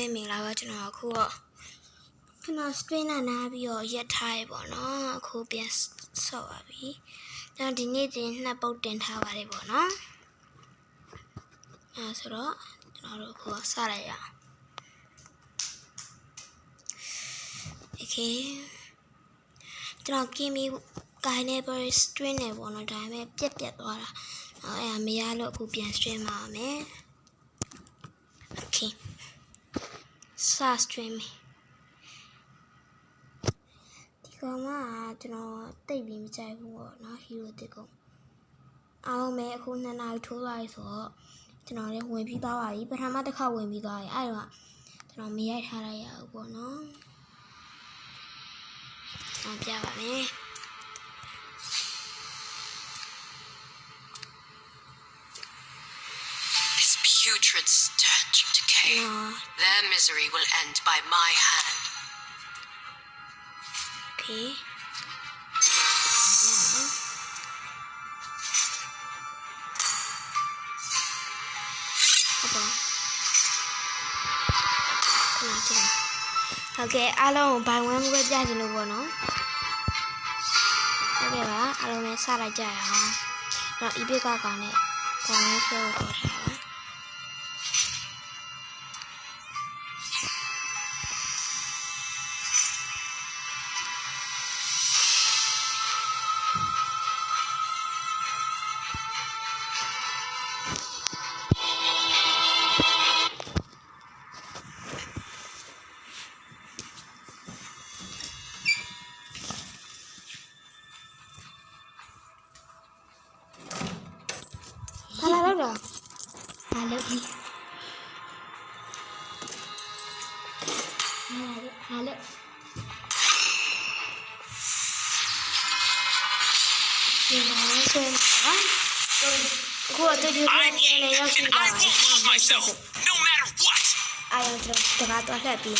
လေးမင်္ဂလာပါကျွန်တော်အခုတော့ကျွန်တော် screen နဲ့နားပြီးတော့ရက်ထားရပေါ့နော်အခုပြန်ဆော့ပါပြီကျွန်တော်ဒီနေ့တင်နှစ်ပုတ်တင်ထားပါတယ်ပေါ့နော်အဲဆိုတော့ကျွန်တော်တို့အခုစလိုက်ရအောင် Okay ကျွန်တော် Kimi ကိုင်းနေပါ screen နဲ့ပေါ့နော်ဒါပေမဲ့ပြက်သွားတာအဲမရလို့အခုပြန် stream ပါမယ် Okay stream ဒီကောင်ကကျွန်တော်တိတ်ပြီးမကြိုက်ဘူးပေါ့နော် hero တစ်ကောင်အားလုံးပဲအခု2နာရီထိုးသွားပြီဆိုတော့ကျွန်တော်လည်းဝင်ပြီးသွားပါပြီပထမတစ်ခါဝင်ပြီးသွားပြီအဲ့တော့ကျွန်တော်မရိုက်ထားလိုက်ရဘူးပေါ့နော်အောင်ပြပါမယ်Putrid stench of decay. Their misery will end by my hand. Okay. Okay, အားလုံးဘိုင်ဝမ်းကိုပြချင်လို့ပေါ့နော် Okay ပါအားလုံးလည်းစလိုက်ကြရအောင်တော့ epic ကကောင်နဲ့ဘိုင်ဝမ်းဆွဲကိုခေါ်ထားပါHello. I'm Yi, and I won't lose myself, no matter what. I am trying to happy.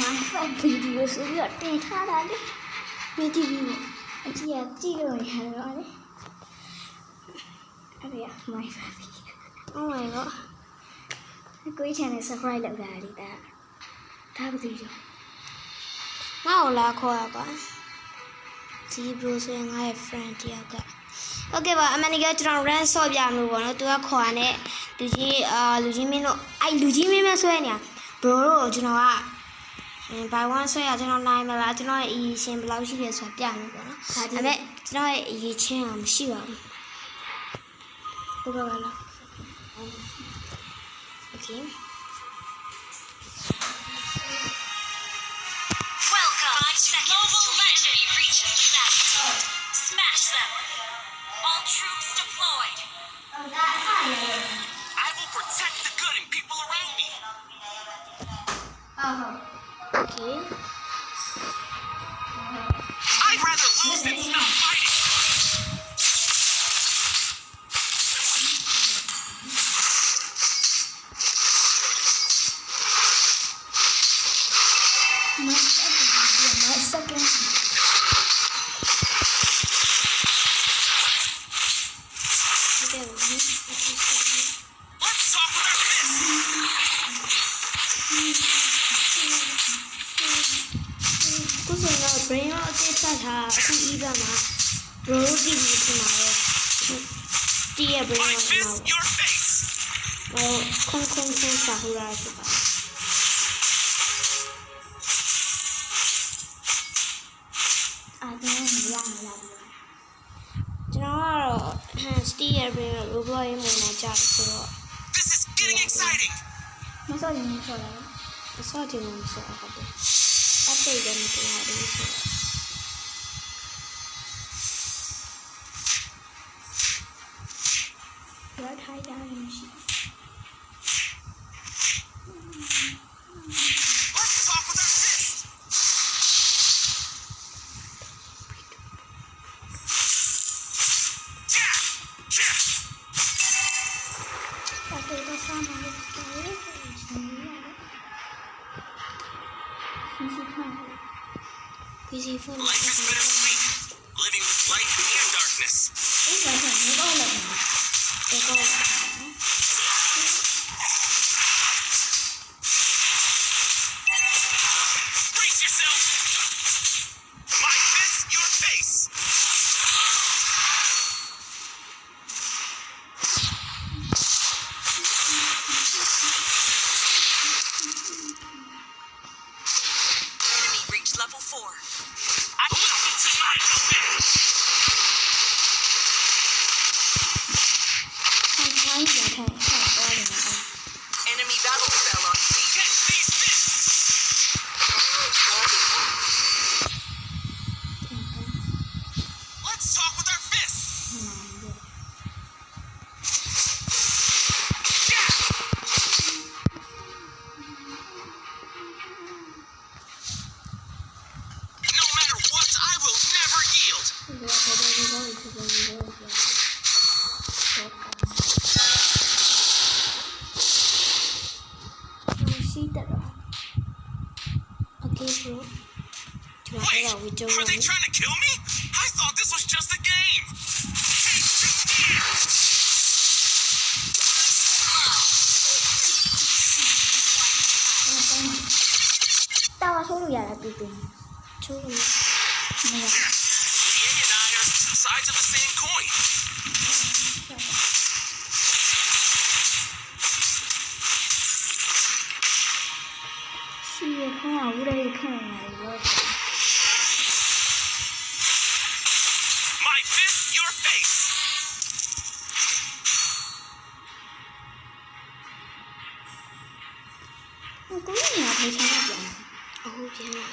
My friend video is your thing. Me TV. I see a zero. My family. Oh my god. Quý channel subscribe lại gà đi ta. Tao có gì rồi? Mau là khoa quá. Chị bro sẽ ngay friend đi cả. Ok bà, mình nghe trong rant so giảm luôn nó tôi khoa này. Lưu Chí Minh nó, ai Lưu Chí Minh mà xoay nè. Bro rồi cho nó à. Bài quan xoay à cho nó này mà là cho nó ý xem bao nhiêu so giảm luôn nó. À mẹ, cho nó ý xem làm gì vậy? Ok bà. Okay. Welcome. 5 seconds. Mobile Legend reaches the battlefield. Smash them. All troops deployed. I will protect the good and people around me. Okay. I'd rather lose than stop fighting. Let's talk with our fists. Cause I know brain out there that who even bro TV tomorrow. Dear brain My out fist, now. your face. Oh, come Sahura. I don't know. Steer brain out over him when I jump so. This is getting exciting. I saw him so. I played them to have this. Right high down in she. Let's talk with our fists. Life is bittersweet. Living with light and darkness. အေးဘာသာမကောင်းလို့ဒီကောင်း Brace yourself. My fist, your face. Enemy reached level 4. Welcome to my domain. ခိုင်းရထိုင်ဆက်သွားတယ်နော် Enemy battle spell on C. Catch these fists. Let's talk with our fists. Yeah. No matter what, I will never yield. ရှိတယ်တော့ Okay bro ကျွန်တော် Wait, ကဝေးကြုံ are they trying to kill me? I thought this was just a game. Take two here. တာဝါဆိုးလို့ရတာတူချိုးလို့မရ Yin and I are two sides of the same coin. ရှိရခေါင်းကဝူရဲခန့်နေတယ် My fist, your face. ကိုယ်ကညာထိုးချင်တာပြန်အခုပြန်လာ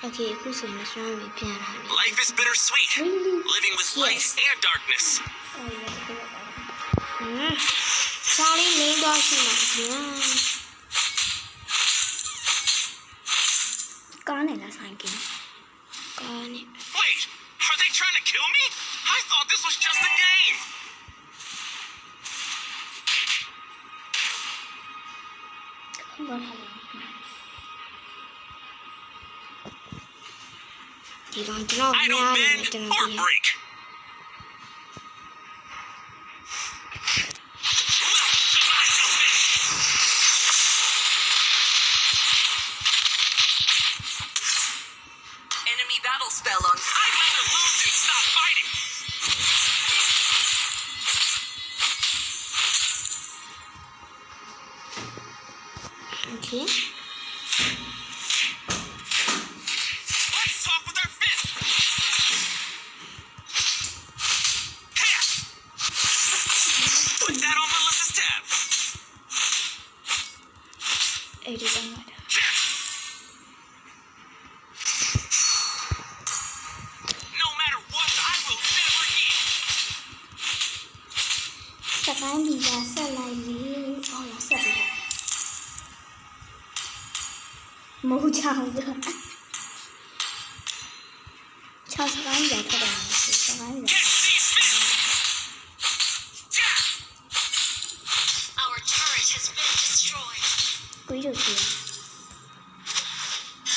Okay အခုဆိုရင်ကျွန်တော်ပြန်လာပြီ Life is bittersweet. Living with light and darkness. ချာလီလင်းတော့ရှိမှာဗျာကားနဲ့လာဆိုင်ကင်းကားနဲ့ Wait, are they trying to kill me? I thought this was just a game. ဘာလဲဒီကောင်ကျွန်တော် I များ don't တယ် bend ကျွန် or တော်ဒီ break. Welcome to my domain. Enemy battle spell on C. I'd rather lose and stop fighting. Okay Let's talk with our fists. Hey! Put that on Melissa's tab. အဲ့ဒီတော့မှာ Yeah. No matter what, I will never yield. စကိုင်းဒီကဆက်လိုက်ပြီဟောရဆက်ပြီမိုးချောင်းကြောချောင်းစကိုင်းရထတယ်စကိုင်းရ Catch these fists. Yeah. Our turret has been destroyed. ကိုကြီးတို့ချီ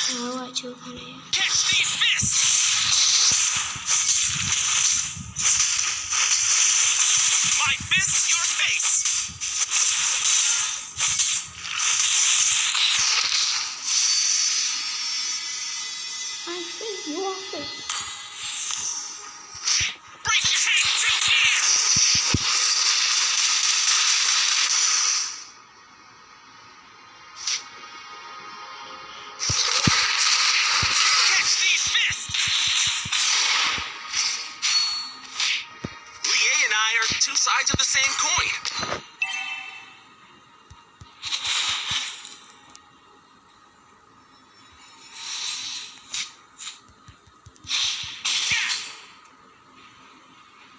ဟောအချိုးခနဲ့ Catch these fists. My fist, your face. I think you are fit Break take two here. Catch these fists. Lier and I are two sides of the same coin.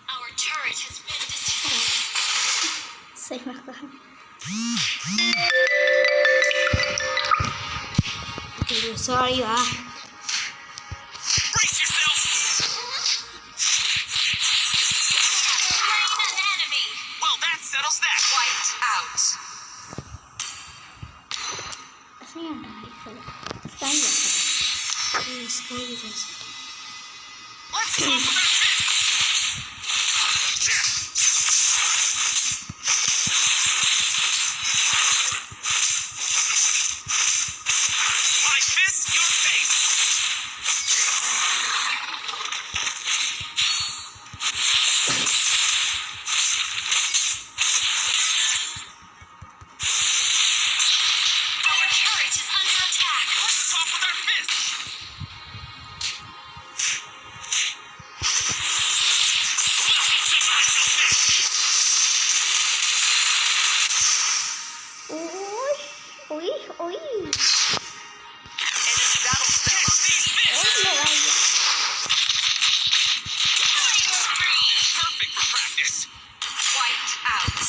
Our turret has been destroyed. စိတ်မကောင်းဒီလို sorry ပါ Brace yourself. Slain an enemy. Well, that settles that. Wiped out. အဆင်ရတာဆက်စကိုင်းရဆက်စကိုင်းရဆက် talk with our fists. My fist, your face. Our turret is under attack. Let's talk with our fists. Welcome to my domain. โอ้ยโอ้ยโอ้ย Enemy battle spell on these โอ้ย fists. เหนื่อย Perfect for practice. Wiped out.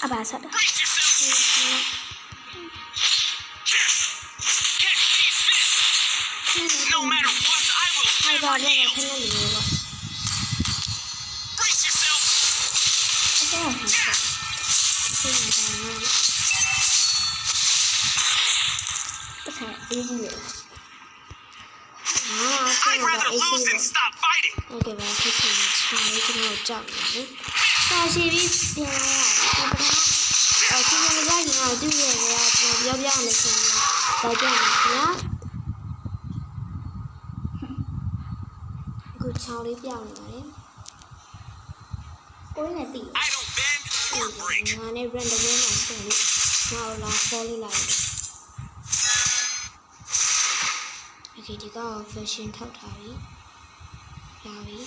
อาบาสัตว์ Brace yourself. Catch these fists. No matter what, I will ให้บอล never เล่นกับ yield. เพื่อนอยู่วะ Brace yourself. ไม่ใช่ของผมค่ะซึ่งมันทำง่ายก็ใช่ดีเลยซึ่ง I'd มัน rather ไอ้ lose ชื่ than stop fighting. โอเคไปที่สิ่งชาที่เราจับนะชาชีวิตเพียงอะไรที่ประทับที่มันได้ยินเราดูเลยว่าเราเบี้ยวๆในสิ่งนี้เราจะมาเนี่ยกูชาวลิฟต์ยาวหน่อยกูเนี่ยตี I don't bend or break. งานในแบรนด์เวน่าส่งมาเอาลาฟอลลี่ไลน์โอเคဒီတော့ fashion ထောက်ထားပြီရပြီ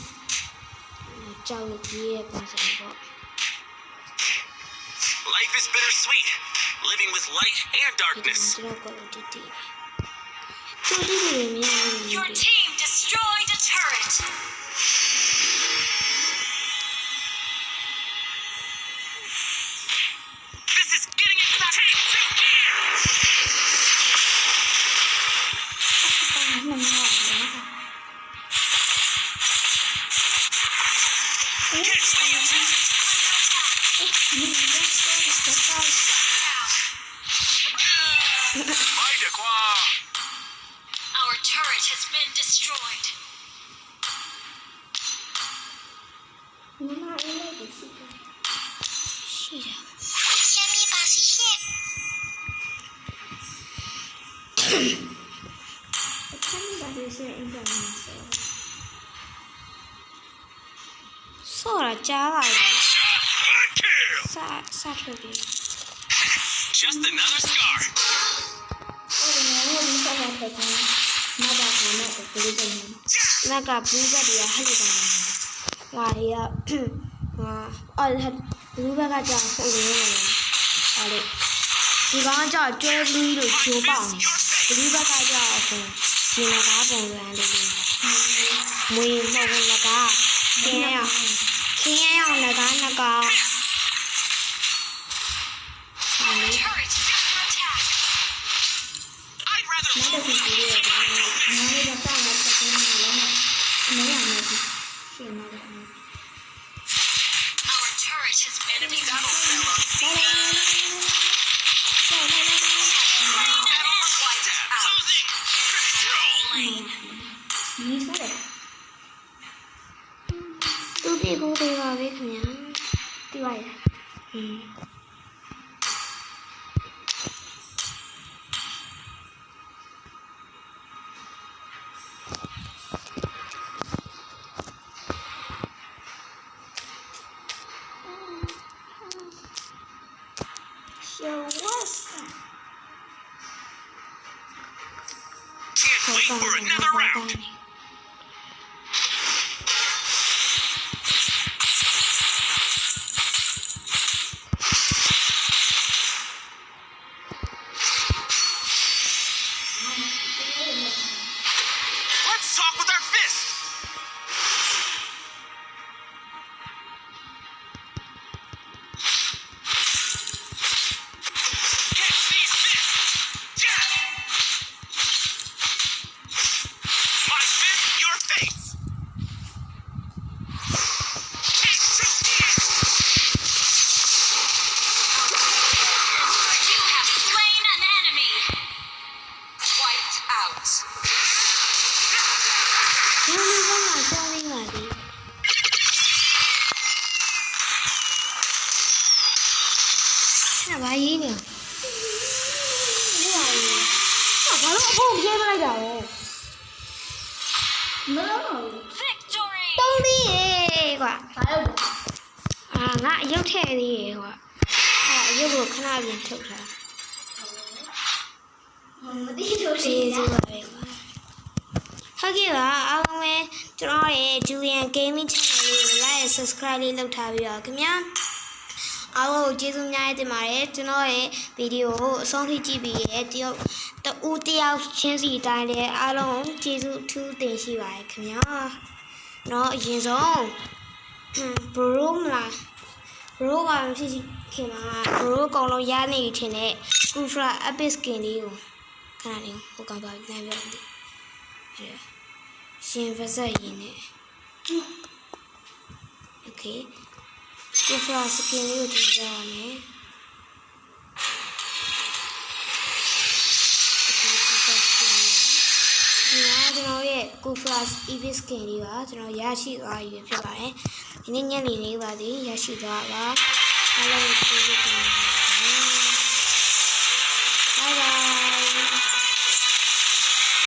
ကြောက်လို့ပြေးရပုံစံပေါ့ Life is bittersweet, living with light and ဒီ darkness. တော့ကိုတီတီတူတီတွေမရဘူး Your team destroyed a turret. This is getting exciting. Take two gear. มันง่ายแล้วค่ะ Catch these fists. นี่ยัดเส้นจะเข้า Might acquire. Our turret has been destroyed. 你妈因为不是是的先密码实现。我看你把这些印象很深ဆော့တာကြားပါပြီ Shot kill. စထွက်ပြီ Just another scar. အဲ့ဒီမျိုးလေးဆော့တာထွက်တယ်မဘာကနဲ့ဘလူးပဲနက်ကဘလူးဘက်တွေကဟဲ့လို့ပါလာတွေကအော်ဘလူးဘက်ကကြာဟုတ်တယ်ဟာလေဒီကောင်ကကြာကျွဲလူးလို့ဂျိုးပေါအောင်ဘလူးဘက်ကကြာဆိုဒီငကားပုံစံလေးမွေးမဟုတ်ငကားခင်းရအောင်ငကား Our turret is under attack. I'd rather မတော် lose ဘူးလေ than ငါ my လေး domain. ကစောင့်နေတက်နေတယ်မရဘူးရှင်နေတယ် Our turret has been Enemy battle spell onလာ Wiped out. Losing control. ဒီဆိုတယ်သူပြေကိုသေးပါပဲခင်ဗျာပြပါရShow us. Can't wait for another round. Let's talk with our fists. Catch these fists. Yeah. My မလုံးတော့ Victory! တုံးသေးရေကွာ ဘာလို့လဲ ငါအယုတ်ထည့်သေးရေကွာအယုတ်ကိုခဏပြင်ထုတ်ထား မသိလို့ ကျေးဇူးပါပဲကွာဟုတ်ကဲ့ပါအားလုံးပဲကျွန်တော်ရဲ့ Julian Gaming Channel လေးကို like and subscribe လေးလုပ်ထားပြီးတော့ခင်ဗျာအားလုံးကိုကျေးဇူးများတင်ပါတယ်ကျွန်တော်ရဲ့ဗီဒီယိုကိုအဆုံးထိကြည့်ပြီးရဲ့တယောက်ချင်းစီတိုင်းလည်းအားလုံးကျေးဇူးထူးတင်ရှိပါတယ်ခင်ဗျာเนาะအရင်ဆုံးဘရိုမလားဘရိုကမရှိခင်မှာဘရိုအကောင်လုံးရနေထင်တဲ့ Kufra Epic Skin လေးကိုခဏလေးဟိုကောင်သွားပြန်ပြောတယ်ရှင်ဗဇက်ရင်းနဲ့ Okay Kufra Skin လေးကိုတင်ပြရမယ်ဒီမှာကျွန်တော်ရဲ့ Kufra Epic Skin လေးပါကျွန်တော်ရရှိသွားပြီဖြစ်ပါတယ်ဒီနေ့ညနေလေးပါသေးရရှိသွားပါအားလုံးကျေးဇူးတင်ပါတယ်